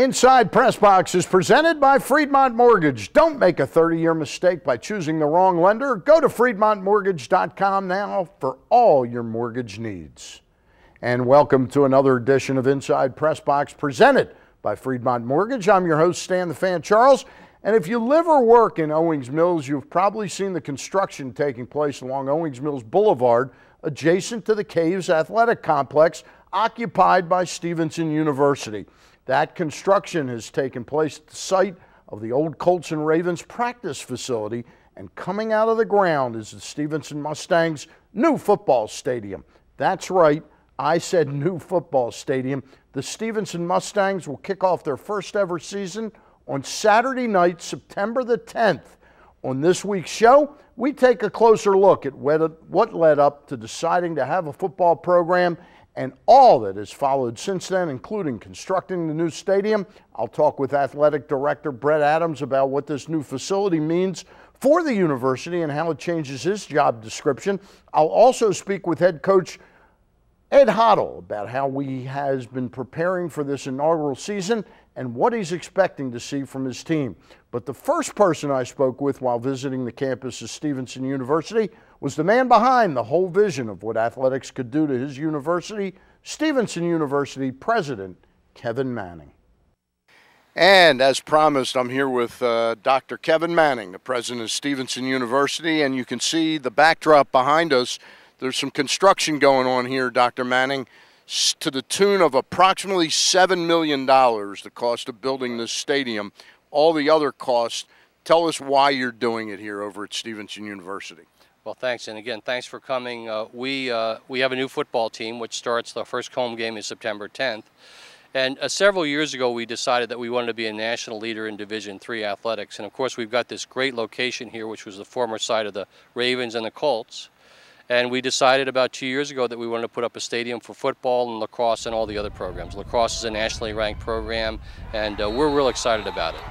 Inside PressBox is presented by Freedmont Mortgage. Don't make a 30-year mistake by choosing the wrong lender. Go to freedmontmortgage.com now for all your mortgage needs. And welcome to another edition of Inside PressBox presented by Freedmont Mortgage. I'm your host, Stan the Fan Charles. And if you live or work in Owings Mills, you've probably seen the construction taking place along Owings Mills Boulevard, adjacent to the Caves Athletic Complex, occupied by Stevenson University. That construction has taken place at the site of the old Colts and Ravens practice facility, and coming out of the ground is the Stevenson Mustangs' new football stadium. That's right, I said new football stadium. The Stevenson Mustangs will kick off their first ever season on Saturday night, September the 10th. On this week's show, we take a closer look at what led up to deciding to have a football program and all that has followed since then, including constructing the new stadium. I'll talk with Athletic Director Brett Adams about what this new facility means for the university and how it changes his job description. I'll also speak with head coach Ed Hoddle about how he has been preparing for this inaugural season and what he's expecting to see from his team. But the first person I spoke with while visiting the campus of Stevenson University was the man behind the whole vision of what athletics could do to his university, Stevenson University President Kevin Manning. And as promised, I'm here with Dr. Kevin Manning, the president of Stevenson University, and you can see the backdrop behind us. There's some construction going on here, Dr. Manning, to the tune of approximately $7 million, the cost of building this stadium, all the other costs. Tell us why you're doing it here over at Stevenson University. Well, thanks, and again, thanks for coming. We have a new football team, which starts the first home game is September 10th. And several years ago, we decided that we wanted to be a national leader in Division III athletics. And of course, we've got this great location here, which was the former site of the Ravens and the Colts. And we decided about 2 years ago that we wanted to put up a stadium for football and lacrosse and all the other programs. Lacrosse is a nationally ranked program, and we're real excited about it.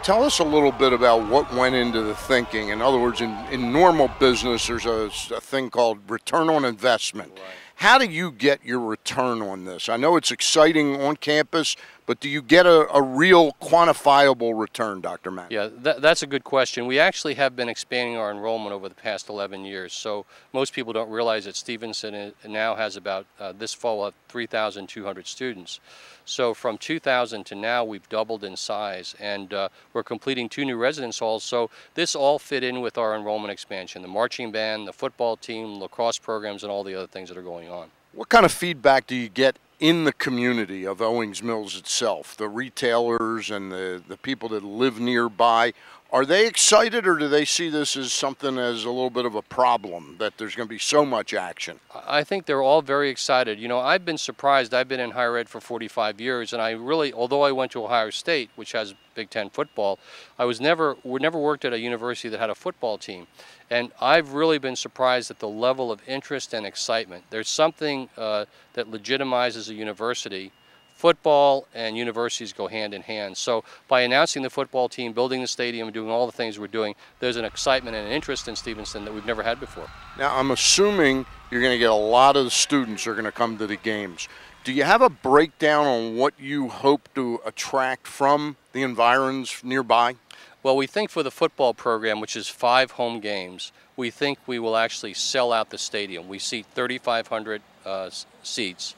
Tell us a little bit about what went into the thinking. In other words, in normal business, there's a thing called return on investment. Right. How do you get your return on this? I know it's exciting on campus, but do you get a real quantifiable return, Dr. Manning? Yeah, that's a good question. We actually have been expanding our enrollment over the past 11 years. So most people don't realize that Stevenson now has about, this fall, we'll have 3,200 students. So from 2000 to now, we've doubled in size, and we're completing 2 new residence halls. So this all fit in with our enrollment expansion, the marching band, the football team, lacrosse programs, and all the other things that are going on. What kind of feedback do you get in the community of Owings Mills itself, the retailers and the people that live nearby? Are they excited, or do they see this as something as a little bit of a problem, that there's going to be so much action? I think they're all very excited. You know, I've been surprised. I've been in higher ed for 45 years, and I really, although I went to Ohio State, which has Big Ten football, we never worked at a university that had a football team. And I've really been surprised at the level of interest and excitement. There's something that legitimizes a university. Football and universities go hand in hand. So by announcing the football team, building the stadium, doing all the things we're doing, there's an excitement and an interest in Stevenson that we've never had before. Now, I'm assuming you're going to get a lot of the students who are going to come to the games. Do you have a breakdown on what you hope to attract from the environs nearby? Well, we think for the football program, which is 5 home games, we think we will actually sell out the stadium. We seat 3,500 seats.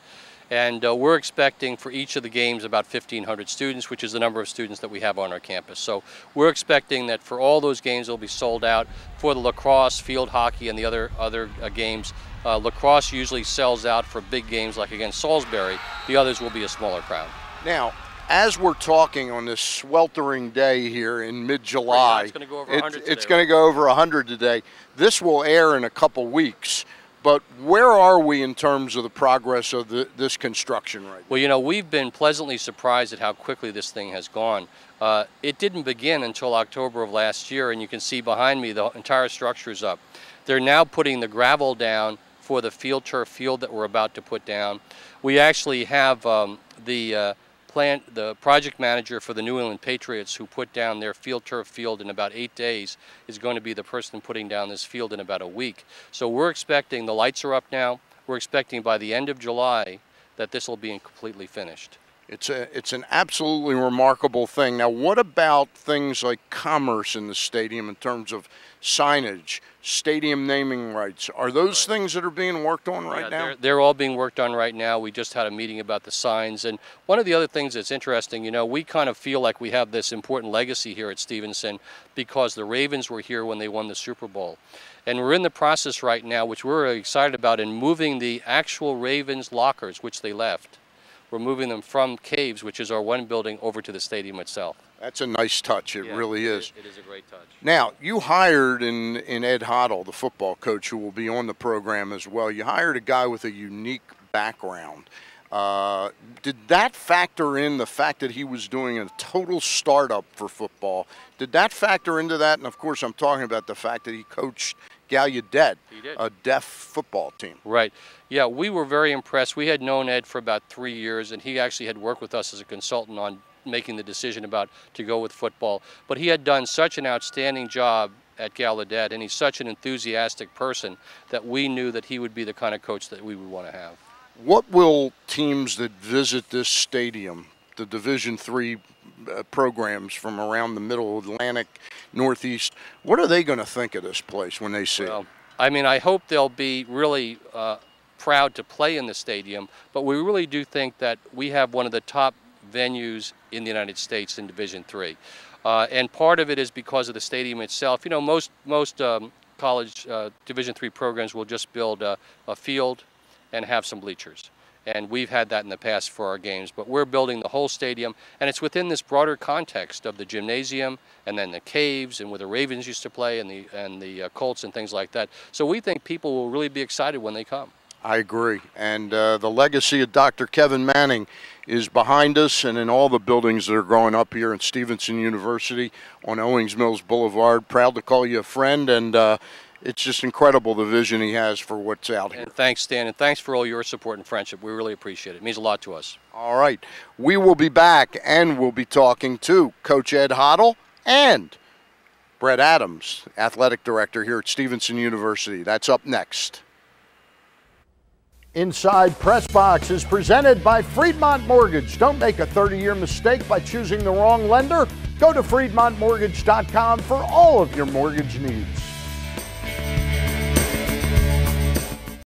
And we're expecting for each of the games about 1,500 students, which is the number of students that we have on our campus. So we're expecting that for all those games, they'll be sold out. For the lacrosse, field hockey, and the other games, lacrosse usually sells out for big games like against Salisbury. The others will be a smaller crowd. Now, as we're talking on this sweltering day here in mid-July, it's going to go over 100 today. It's going to go over 100 today. This will air in a couple weeks. But where are we in terms of the progress of this construction right now? Well, you know, we've been pleasantly surprised at how quickly this thing has gone. It didn't begin until October of last year, and you can see behind me the entire structure is up. They're now putting the gravel down for the turf field that we're about to put down. We actually have the project manager for the New England Patriots, who put down their turf field in about 8 days, is going to be the person putting down this field in about a week. So we're expecting, the lights are up now, we're expecting by the end of July that this will be completely finished. It's an absolutely remarkable thing. Now, what about things like commerce in the stadium in terms of signage, stadium naming rights? Are those things that are being worked on right now? They're all being worked on right now. We just had a meeting about the signs. And one of the other things that's interesting, you know, we kind of feel like we have this important legacy here at Stevenson because the Ravens were here when they won the Super Bowl. And we're in the process right now, which we're really excited about, in moving the actual Ravens lockers, which they left. We're moving them from Caves, which is our one building, over to the stadium itself. That's a nice touch. It really is. It is a great touch. Now, you hired in Ed Hoddle, the football coach, who will be on the program as well. You hired a guy with a unique background. Did that factor in the fact that he was doing a total startup for football? Did that factor into that? And, of course, I'm talking about the fact that he coached Gallaudet, a deaf football team. Right. Yeah, we were very impressed. We had known Ed for about 3 years, and he actually had worked with us as a consultant on making the decision about to go with football. But he had done such an outstanding job at Gallaudet, and he's such an enthusiastic person that we knew that he would be the kind of coach that we would want to have. What will teams that visit this stadium, the Division III programs from around the Middle Atlantic, Northeast, what are they going to think of this place when they see it? I mean, I hope they'll be really proud to play in the stadium, but we really do think that we have one of the top venues in the United States in Division III. And part of it is because of the stadium itself. You know, most college Division III programs will just build a field and have some bleachers. And we've had that in the past for our games, but we're building the whole stadium, and it's within this broader context of the gymnasium and then the Caves and where the Ravens used to play and the Colts and things like that. So we think people will really be excited when they come. I agree. And the legacy of Dr. Kevin Manning is behind us and in all the buildings that are growing up here at Stevenson University on Owings Mills Boulevard. Proud to call you a friend, and it's just incredible the vision he has for what's out here. And thanks, Stan, and thanks for all your support and friendship. We really appreciate it. It means a lot to us. All right. We will be back, and we'll be talking to Coach Ed Hoddle and Brett Adams, athletic director here at Stevenson University. That's up next. Inside PressBox is presented by Freedmont Mortgage. Don't make a 30-year mistake by choosing the wrong lender. Go to FreedmontMortgage.com for all of your mortgage needs.